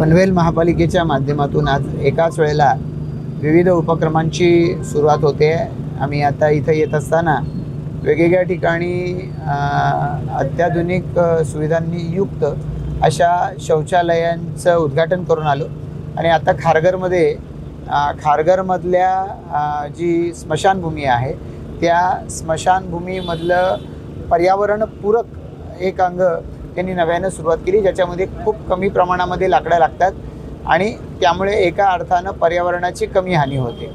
पनवेल महापालिकेच्या माध्यमातून आज एकाच वेळेला विविध उपक्रमांची सुरुवात होते। आम्ही आता इथं येत असताना वेगवेगळ्या ठिकाणी अत्याधुनिक सुविधांनी युक्त अशा शौचालयांचं उद्घाटन करून आलो आणि आता खारघरमधल्या जी स्मशानभूमी आहे त्या स्मशानभूमीमधलं पर्यावरणपूरक एक अंग त्यांनी नव्यानं सुरुवात केली, ज्याच्यामध्ये खूप कमी प्रमाणामध्ये लाकडं लागतात आणि त्यामुळे एका अर्थानं पर्यावरणाची कमी हानी होते।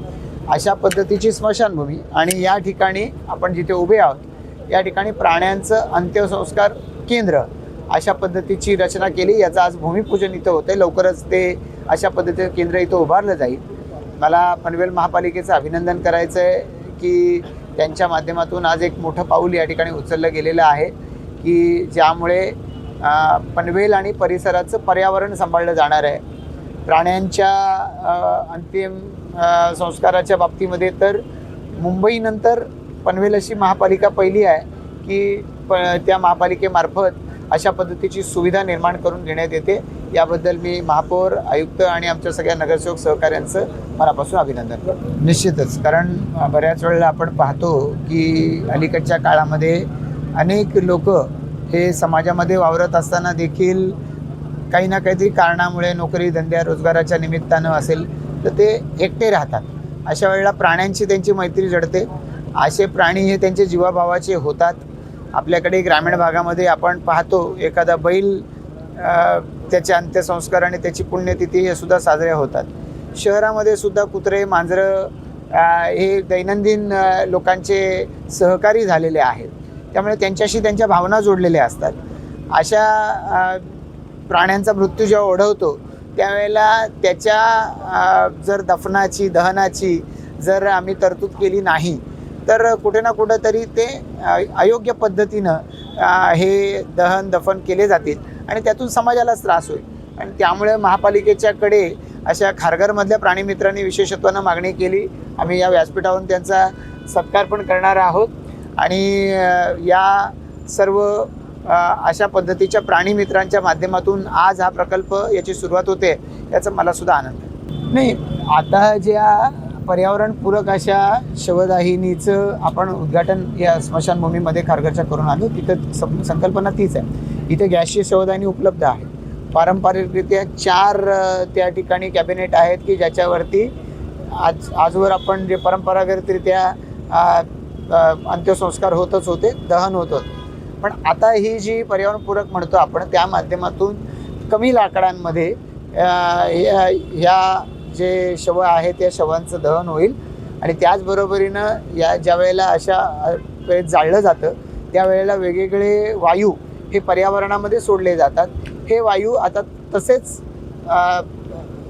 अशा पद्धतीची स्मशानभूमी आणि या ठिकाणी आपण जिथे उभे आहोत या ठिकाणी प्राण्यांचं अंत्यसंस्कार केंद्र अशा पद्धतीची रचना केली। याचं आज भूमिपूजन इथं होतं। लवकरच ते अशा पद्धतीचं केंद्र इथं उभारलं जाईल। मला पनवेल महापालिकेचं अभिनंदन करायचं आहे की त्यांच्या माध्यमातून आज एक मोठं पाऊल या ठिकाणी उचललं गेलेलं आहे की ज्यामुळे पनवेल आणि परिसराचं पर्यावरण सांभाळलं जाणार आहे। प्राण्यांच्या अंतिम संस्काराच्या बाबतीमध्ये तर मुंबईनंतर पनवेल अशी महापालिका पहिली आहे की त्या महापालिकेमार्फत अशा पद्धतीची सुविधा निर्माण करून देण्यात येते। याबद्दल मी महापौर, आयुक्त आणि आमच्या सगळ्या नगरसेवक सहकाऱ्यांचं मनापासून अभिनंदन करतो। निश्चितच, कारण बऱ्याच वेळेला आपण पाहतो की अलीकडच्या काळामध्ये अनेक लोक हे समाजामध्ये वावरत असताना देखील काही ना काहीतरी कारणामुळे नोकरी धंद्या रोजगाराच्या निमित्तानं असेल तर ते एकटे राहतात। अशा वेळेला प्राण्यांची त्यांची मैत्री जडते। असे प्राणी हे त्यांचे जीवाभावाचे होतात। आपल्याकडे ग्रामीण भागामध्ये आपण पाहतो एखादा बैल त्याचे अंत्यसंस्कार आणि त्याची पुण्यतिथी हे सुद्धा साजऱ्या होतात। शहरामध्ये सुद्धा कुत्रे मांजरं हे दैनंदिन लोकांचे सहकारी झालेले आहेत, त्यामुळे त्यांच्याशी त्यांच्या भावना जोडलेल्या असतात। अशा प्राण्यांचा मृत्यू जेव्हा ओढवतो त्यावेळेला त्याच्या जर दहनाची जर आम्ही तरतूद केली नाही तर कुठे ना कुठंतरी ते अयोग्य पद्धतीनं हे दफन केले जातील आणि त्यातून समाजालाच त्रास होईल। आणि त्यामुळे महापालिकेच्याकडे अशा खारघरमधल्या प्राणीमित्रांनी विशेषत्वानं मागणी केली। आम्ही या व्यासपीठावरून त्यांचा सत्कार पण करणार आहोत आणि या सर्व अशा पद्धतीच्या प्राणीमित्रांच्या माध्यमातून आज हा प्रकल्प याची सुरुवात होते, याचा मला सुद्धा आनंद आहे। नाही, आता ज्या पर्यावरणपूरक अशा शवदाहिनीचं आपण उद्घाटन या स्मशानभूमीमध्ये खारघरच्या करून आलो। तिथं संकल्पना तीच आहे। इथे गॅसची शवदाहिनी उपलब्ध आहे। पारंपरिकरित्या 4 त्या ठिकाणी कॅबिनेट आहेत की ज्याच्यावरती आजवर आपण जे परंपरागतरित्या अंत्यसंस्कार होतच होते, दहन होत होतं। पण आता ही जी पर्यावरणपूरक म्हणतो आपण त्या माध्यमातून कमी लाकडांमध्ये ह्या जे शव आहेत त्या शवांचं दहन होईल आणि त्याचबरोबरीनं ज्या वेळेला अशा जाळलं जातं त्यावेळेला वेगवेगळे वायू हे पर्यावरणामध्ये सोडले जातात। हे वायू आता तसेच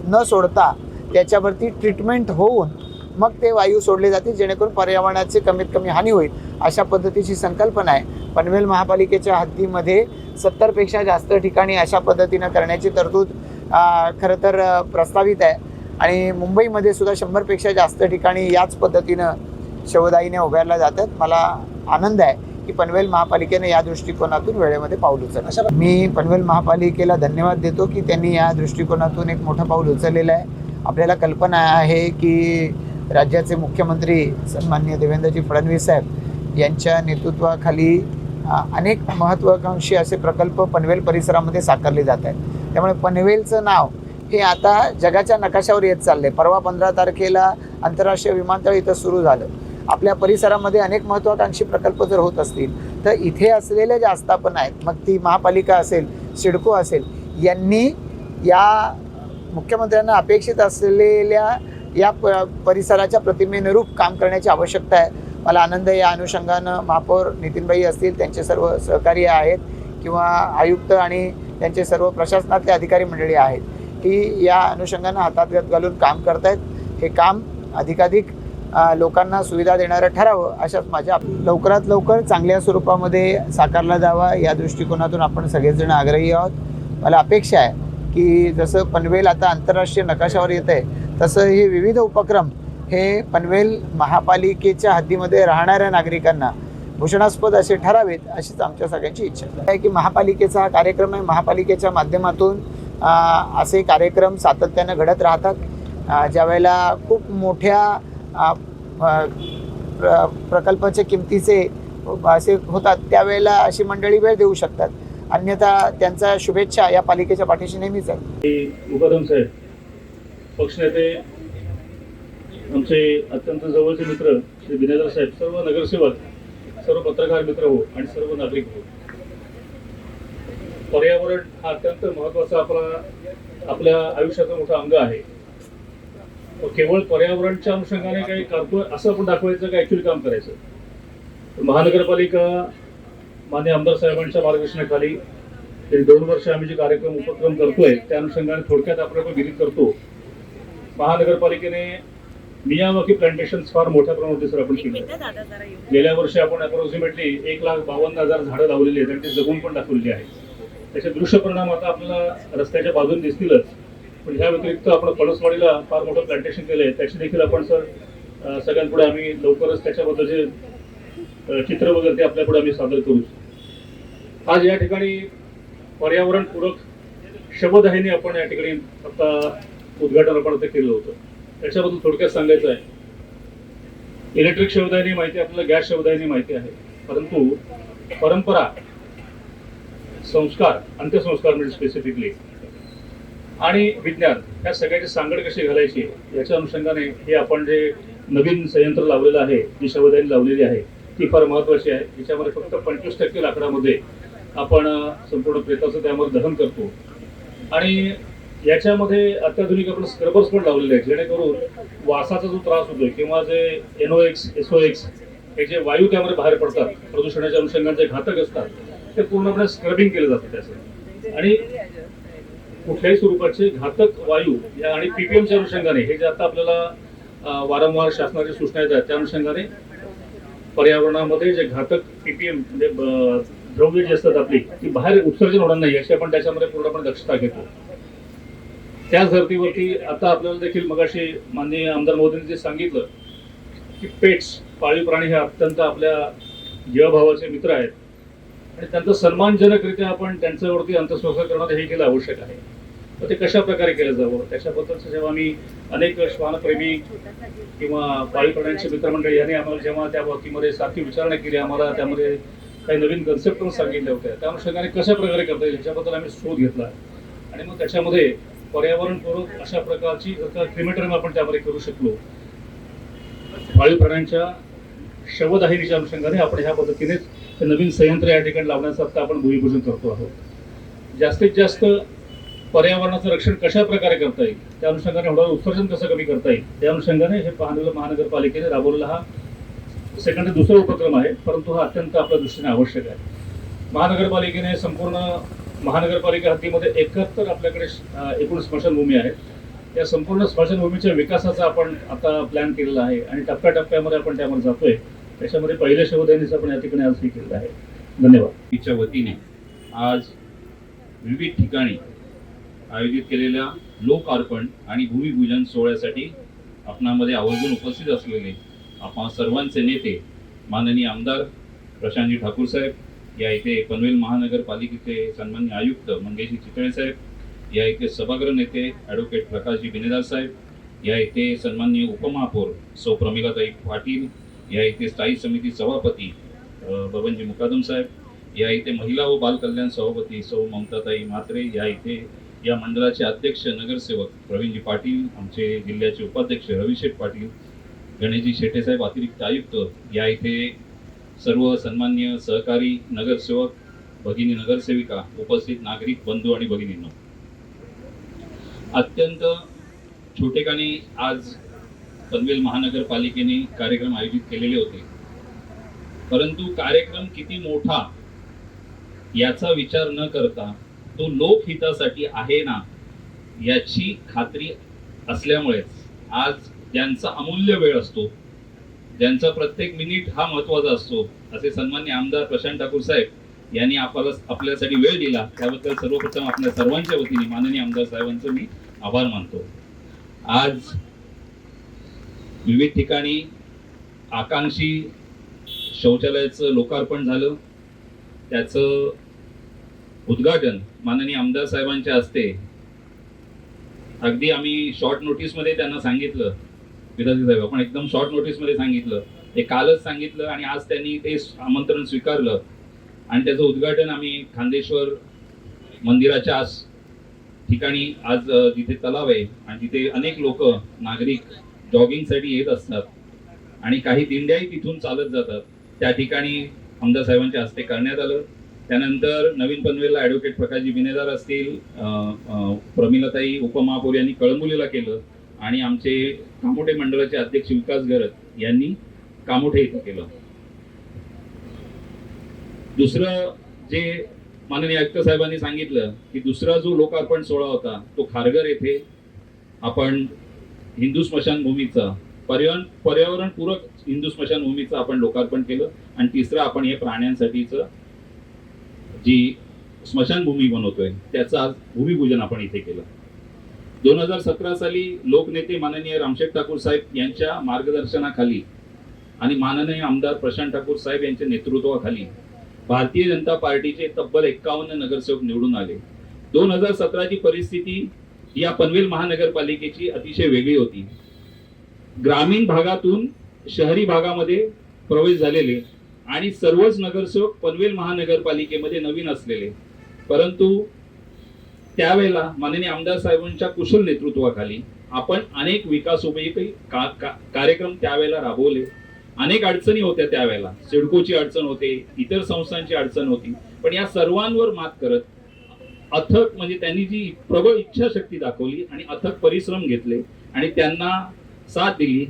न सोडता त्याच्यावरती ट्रीटमेंट होऊन मग ते वायू सोडले जातील, जेणेकरून पर्यावरणाची कमीत कमी हानी होईल। अशा पद्धतीची संकल्पना आहे। पनवेल महापालिकेच्या हद्दीमध्ये 70 पेक्षा जास्त ठिकाणी अशा पद्धतीनं करण्याची तरतूद खरं तर प्रस्तावित आहे आणि मुंबईमध्ये सुद्धा 100 पेक्षा जास्त ठिकाणी याच पद्धतीनं शवदाहिन्या उभारल्या जातात। मला आनंद आहे की पनवेल महापालिकेने या दृष्टिकोनातून वेळेमध्ये पाऊल उचललं। मी पनवेल महापालिकेला धन्यवाद देतो की त्यांनी या दृष्टिकोनातून एक मोठं पाऊल उचललेलं आहे। आपल्याला कल्पना आहे की राज्याचे मुख्यमंत्री सन्माननीय देवेंद्रजी फडणवीस साहेब यांच्या नेतृत्वाखाली अनेक महत्त्वाकांक्षी असे प्रकल्प पनवेल परिसरामध्ये साकारले जात आहेत। त्यामुळे पनवेलचं नाव हे आता जगाच्या नकाशावर येत चाललं आहे। परवा 15 तारखेला आंतरराष्ट्रीय विमानतळ इथं सुरू झालं। आपल्या परिसरामध्ये अनेक महत्त्वाकांक्षी प्रकल्प जर होत असतील तर इथे असलेल्या ज्या आस्थापना आहेत, मग ती महापालिका असेल, सिडको असेल, यांनी या मुख्यमंत्र्यांना अपेक्षित असलेल्या या परिसराच्या प्रतिमेनुरूप काम करण्याची आवश्यकता आहे। मला आनंद आहे या अनुषंगानं महापौर नितीनबाई असतील, त्यांचे सर्व सहकारी आहेत किंवा आयुक्त आणि त्यांचे सर्व प्रशासनातले अधिकारी मंडळी आहेत की या अनुषंगानं हातात घालून काम करत आहेत। हे काम अधिकाधिक लोकांना सुविधा देणारं ठरावं अशाच माझ्या लवकरात लवकर चांगल्या स्वरूपामध्ये साकारला जावा या दृष्टिकोनातून आपण सगळेजण आग्रही आहोत। मला अपेक्षा आहे की जसं पनवेल आता आंतरराष्ट्रीय नकाशावर येत आहे तसं हे विविध उपक्रम हे पनवेल महापालिकेच्या हद्दीमध्ये राहणाऱ्या नागरिकांना भूषणास्पद असे ठरावेत अशीच आमच्या सगळ्यांची इच्छा आहे की महापालिकेचा हा कार्यक्रम आहे। महापालिकेच्या माध्यमातून असे कार्यक्रम सातत्यानं घडत राहतात. ज्या वेळेला खूप मोठ्या प्रकल्पाच्या किमतीचे असे होतात त्यावेळेला अशी मंडळी वेळ देऊ शकतात, अन्यथा त्यांच्या शुभेच्छा या पालिकेच्या पाठीशी नेहमीच आहेत. मुकादम साहेब, पक्षनेते, आमचे अत्यंत जवळचे मित्र श्री बिनेदर साहेब, सर्व नगरसेवक, सर्व पत्रकार मित्र हो आणि सर्व नागरिक हो, पर्यावरण हा अत्यंत महत्वाचा आपल्या आयुष्याचा मोठा अंग आहे. केवळ पर्यावरणाच्या अनुषंगाने काही करतोय असं आपण दाखवायचं का ऍक्च्युअली काम करायचं. महानगरपालिका मान्य आमदार साहेबांच्या मार्गदर्शनाखाली गेली 2 वर्ष आम्ही जे कार्यक्रम उपक्रम करतोय त्या अनुषंगाने थोडक्यात आपण विहित करतो. महानगरपालिकेने मियावाकी प्लांटेशन फार मोठ्या प्रमाणात सर आपण केले. गेल्या वर्षी आपण अप्रॉक्सिमेटली 1,52,000 झाडं लावलेली आहेत आणि ते जगून पण दाखवलेली आहेत. त्याचे दृश्य परिणाम आता आपल्याला रस्त्याच्या बाजूने दिसतीलच, पण ह्या व्यतिरिक्त आपण पळसवाडीला फार मोठं प्लांटेशन केलंय. त्याची देखील आपण सर सगळ्यांपुढे आम्ही लवकरच त्याच्याबद्दलचे चित्र वगैरे ते आपल्यापुढे आम्ही सादर करू. आज या ठिकाणी पर्यावरणपूरक शवदाहिनी आपण या ठिकाणी आता उद्घाटन आपण ते केलं होतं. त्याच्याबद्दल थोडक्यात सांगायचं आहे. इलेक्ट्रिक शवदाहिनी माहिती आहे आपल्याला, गॅस शवदाहिनी माहिती आहे, परंतु परंपरा, संस्कार, अंत्यसंस्कार म्हणजे स्पेसिफिकली, आणि विज्ञान या सगळ्याची सांगड कशी घालायची याच्या अनुषंगाने हे आपण जे नवीन संयंत्र लावलेलं आहे, जी शवदाहिनी लावलेली आहे ती फार महत्वाची आहे. याच्यामध्ये फक्त 25% लाकडामध्ये आपण संपूर्ण प्रेताचं त्यामध्ये दहन करतो आणि याच्यामध्ये अत्याधुनिक आपण स्क्रबर्स पण लावलेले आहेत, जेणेकरून वासाचा जो त्रास होतोय किंवा जे NOx, SOx हे जे वायू त्यामध्ये बाहेर पडतात प्रदूषणाच्या अनुषंगाने जे घातक असतात ते पूर्णपणे स्क्रबिंग केलं जातं त्याचं. आणि कुठल्याही स्वरूपाचे घातक वायू या आणि PPMच्या अनुषंगाने हे जे आता आपल्याला वारंवार शासनाच्या सूचना येतात त्या अनुषंगाने पर्यावरणामध्ये जे घातक PPM म्हणजे द्रव्य जे असतात आपली ती बाहेर उत्सर्जन होणार नाही याची आपण त्याच्यामध्ये पूर्णपणे दक्षता घेतो. त्याच धर्तीवरती आता आपल्याला देखील मगाशी माननीय आमदार मोदींनी जे सांगितलं की पेट्स, पाळीव प्राणी हे अत्यंत आपल्या जीवाभावाचे मित्र आहेत आणि त्यांचा सन्मानजनकरित्या आपण त्यांच्यावरती अंत्यसंस्कार करणं हे केलं आवश्यक आहे. तर ते कशा प्रकारे केलं जावं त्याच्याबद्दलचं जेव्हा आम्ही अनेक श्वानप्रेमी किंवा पाळीव प्राण्यांचे मित्रमंडळी यांनी आम्हाला जेव्हा त्या बाबतीमध्ये सारखी विचारणा केली, आम्हाला त्यामध्ये काही नवीन कन्सेप्ट पण सांगितल्या होत्या, त्या अनुषंगाने कशा प्रकारे करता येईल ह्याच्याबद्दल आम्ही शोध घेतला आणि मग त्याच्यामध्ये पर्यावरणपूरक अशा प्रकारची क्रिमेटोरियम आपण त्यामध्ये करू शकलो. पाळीव प्राण्यांच्या शवदाहिनीच्या अनुषंगाने आपण ह्या पद्धतीनेच ते नवीन संयंत्र या ठिकाणी लावण्याचं आता आपण भूमिपूजन करतो आहोत. जास्तीत जास्त पर्यावरणाचं रक्षण कशा प्रकारे करता येईल, त्या अनुषंगाने होणारं उत्सर्जन कसं कमी करता येईल त्या अनुषंगाने हे महानगरपालिकेने राबवलेला हा दुसरा उपक्रम आहे, परंतु हा अत्यंत आपल्या दृष्टीने आवश्यक आहे. महानगरपालिकेने संपूर्ण महानगरपालिका हद्दीमध्ये 71 आपल्याकडे एकूण स्मशानभूमी आहेत. या संपूर्ण स्मशानभूमीच्या विकासाचा आपण आता प्लॅन केलेला आहे आणि टप्प्याटप्प्यामध्ये आपण त्यामध्ये जातोय. त्याच्यामध्ये पहिल्या शवदाहिनीचं आपण या ठिकाणी आज केलेलं आहे. धन्यवाद. च्या वतीने आज विविध ठिकाणी आयोजित केलेल्या लोकार्पण आणि भूमिपूजन सोहळ्यासाठी आपणामध्ये आवर्जून उपस्थित असलेले आपण सर्वांचे नेते माननीय आमदार प्रशांतजी ठाकूर साहेब, या इथे पनवेल महानगरपालिकेचे सन्माननीय आयुक्त मंगेशजी चितळे साहेब, या इथे सभागृह नेते ॲडव्होकेट प्रकाशजी बिनेदार साहेब, या इथे सन्माननीय उपमहापौर सौ प्रमिलाताई पाटील, या इथे स्थायी समिती सभापती बबनजी मुकादम साहेब, या इथे महिला व बाल कल्याण सभापती सौ ममताताई म्हात्रे, या इथे या मंडळाचे अध्यक्ष नगरसेवक प्रवीणजी पाटील, आमचे जिल्ह्याचे उपाध्यक्ष रविशेठ पाटील, गणेशजी शेटे साहेब अतिरिक्त आयुक्त, या इथे सर्व सन्माननीय सहकारी नगरसेवक, भगिनी नगरसेविका, उपस्थित नागरिक बंधू आणि भगिनींनो, अत्यंत छोटेखानी आज पनवेल महानगरपालिकेने कार्यक्रम आयोजित केलेले होते, परंतु कार्यक्रम किती मोठा याचा विचार न करता तो लोकहितासाठी आहे ना याची खात्री असल्यामुळेच आज ज्यांचा अमूल्य वेळ असतो, ज्यांचा प्रत्येक मिनिट हा महत्वाचा असतो, असे सन्माननीय आमदार प्रशांत ठाकूर साहेब यांनी आपल्यासाठी वेळ दिला, त्याबद्दल सर्वप्रथम आपल्या सर्वांच्या वतीने माननीय आमदार साहेबांचे मी आभार मानतो. आज विविध ठिकाणी आकांक्षी शौचालयाचं लोकार्पण झालं, त्याचं उद्घाटन माननीय आमदार साहेबांच्या हस्ते अगदी आम्ही शॉर्ट नोटीसमध्ये त्यांना सांगितलं, विधाजी साहेब आपण एकदम शॉर्ट नोटीसमध्ये सांगितलं, ते कालच सांगितलं आणि आज त्यांनी ते आमंत्रण स्वीकारलं आणि त्याचं उद्घाटन आम्ही खांदेश्वर मंदिराच्या ठिकाणी आज जिथे तलाव आहे आणि तिथे अनेक लोक नागरिक जॉगिंगसाठी येत असतात आणि काही दिंड्याही तिथून चालत जातात, त्या ठिकाणी आमदार साहेबांच्या हस्ते करण्यात आलं. त्यानंतर नवीन पनवेलला ॲडव्होकेट प्रकाशजी बिनेदार असतील, प्रमिलाताई उपमहापौर यांनी कळंबुलीला केलं आणि आमचे कामोठे मंडळाचे अध्यक्ष विकास गरत यांनी कामोठे इथं केलं. दुसरं जे माननीय आयुक्त साहेबांनी सांगितलं की दुसरा जो लोकार्पण सोहळा होता तो खारघर येथे आपण हिंदू स्मशानभूमीचा पर्यावरणपूरक हिंदू स्मशानभूमीचं आपण लोकार्पण केलं आणि तिसरं आपण हे प्राण्यांसाठीचं जी स्मशानभूमी बनवतोय त्याचं आज भूमिपूजन आपण इथे केलं. 2017 साली लोकनेते माननीय रामशेठ ठाकूर साहेब यांच्या मार्गदर्शनाखाली आणि माननीय आमदार प्रशांत ठाकूर साहेब यांच्या नेतृत्वाखाली भारतीय जनता पार्टीचे तब्बल 51 नगरसेवक निवडून आले. 2017 ची परिस्थिती या पनवेल महानगरपालिकेची अतिशय वेगळी होती. ग्रामीण भागातून शहरी भागामध्ये प्रवेश झालेले आणि सर्वच नगरसेवक पनवेल महानगरपालिकेमध्ये नवीन असलेले, परंतु त्यावेळेला माननीय आमदार साहेबांच्या कुशल नेतृत्वाखाली आपण अनेक विकासोपयोगी कार्यक्रम त्यावेळेला राबवले. अनेक अडचणी होत्या त्यावेळेला, सिडकोची अडचण होते, इतर संस्थांची अडचण होती, पण या सर्वांवर मात करत अथक म्हणजे त्यांनी जी प्रबळ इच्छाशक्ती दाखवली आणि अथक परिश्रम घेतले आणि त्यांना साथ दिली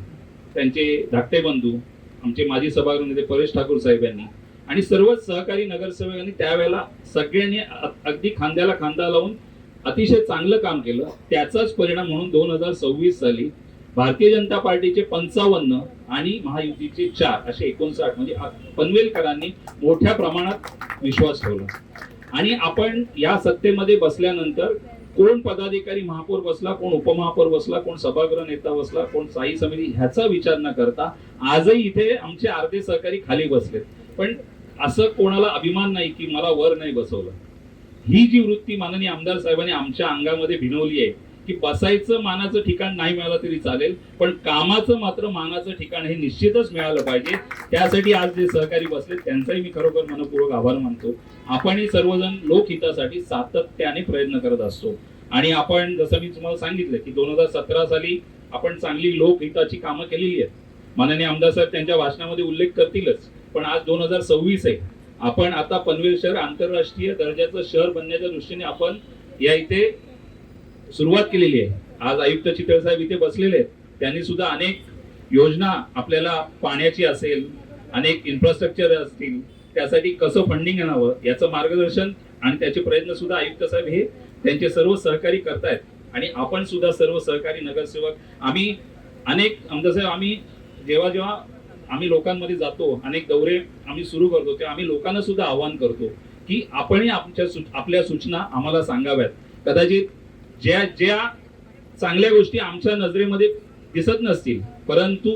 त्यांचे धाकटे बंधू आमचे माजी सभागृह नेते परेश ठाकूर साहेब यांनी आणि सर्वच सहकारी नगरसेवकांनी त्यावेळेला सगळ्यांनी अगदी खांद्याला खांदा लावून अतिशय चांगलं काम केलं. त्याचाच परिणाम म्हणून 2026 साली भारतीय जनता पार्टीचे 55 आणि महायुतीचे 4 असे 59 म्हणजे पनवेलकरांनी मोठ्या प्रमाणात विश्वास ठेवला आणि आपण या सत्तेमध्ये बसल्यानंतर कोण पदाधिकारी महापौर बसला, कोण उपमहापौर बसला, कोण सभागृह नेता बसला, कोण स्थायी समिती ह्याचा विचार न करता आजही इथे आमचे अर्धे सहकारी खाली बसलेत, पण असं कोणाला अभिमान नाही की मला वर नाही बसवलं. ही जी वृत्ती माननीय आमदार साहेबांनी आमच्या अंगामध्ये भिनवली आहे की बसायचं मानाचं ठिकाण नाही मिळालं तरी चालेल, पण कामाचं मात्र मानाचं ठिकाण हे निश्चितच मिळालं पाहिजे. त्यासाठी आज जे सहकारी बसले त्यांचाही मी खरोखर मनपूर्वक आभार मानतो. आपणही सर्वजण लोकहितासाठी सातत्याने प्रयत्न करत असतो आणि आपण जसं मी तुम्हाला सांगितलं की 2017 साली आपण चांगली लोकहिताची कामं केलेली आहेत. माननीय आमदार साहेब त्यांच्या भाषणामध्ये उल्लेख करतीलच, पण आज 2026 आहे. आपण आता पनवेल शहर आंतरराष्ट्रीय दर्जाचं शहर बनण्याच्या दृष्टीने आपण या इथे सुरुवात केलेली आहे. आज आयुक्त चितळ साहेब इथे बसलेले आहेत, त्यांनी सुद्धा अनेक योजना आपल्याला पाण्याची असेल, अनेक इन्फ्रास्ट्रक्चर असतील, त्यासाठी कसं फंडिंग आणावं याचं मार्गदर्शन आणि त्याचे प्रयत्न सुद्धा आयुक्त साहेब हे त्यांचे सर्व सहकारी करतायत आणि आपण सुद्धा सर्व सहकारी नगरसेवक आम्ही अनेक आमदार साहेब आम्ही जेव्हा आम्ही लोकांमध्ये जातो, अनेक दौरे आम्ही सुरू करतो, तेव्हा आम्ही लोकांना सुद्धा आवाहन करतो की आपणही आपल्या सूचना आम्हाला सांगाव्यात. कदाचित ज्या चांगल्या गोष्टी आमच्या नजरेमध्ये दिसत नसतील, परंतु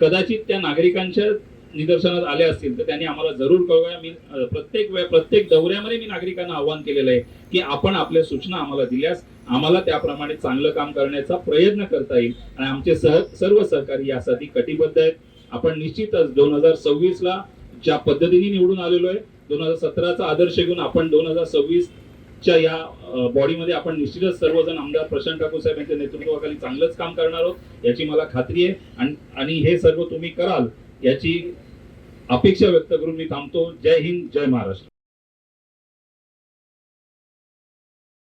कदाचित त्या नागरिकांच्या निदर्शनात आल्या असतील तर त्यांनी आम्हाला जरूर कळवाव्या. मी प्रत्येक दौऱ्यामध्ये मी नागरिकांना आवाहन केलेलं आहे की आपण आपल्या सूचना आम्हाला दिल्यास आम्हाला त्याप्रमाणे चांगलं काम करण्याचा प्रयत्न करता येईल आणि आमचे सर्व सहकारी यासाठी कटिबद्ध आहेत. आपण निश्चितच 2026 ला ज्या पद्धतीने निवडून आलेलो आहे, 2017चा आदर्श घेऊन आपण 2026च्या या बॉडीमध्ये आपण निश्चितच सर्वजण आमदार प्रशांत ठाकूर साहेब यांच्या नेतृत्वाखाली चांगलंच काम करणार आहोत याची मला खात्री आहे आणि हे सर्व तुम्ही कराल याची अपेक्षा व्यक्त करून मी थांबतो. जय हिंद, जय महाराष्ट्र.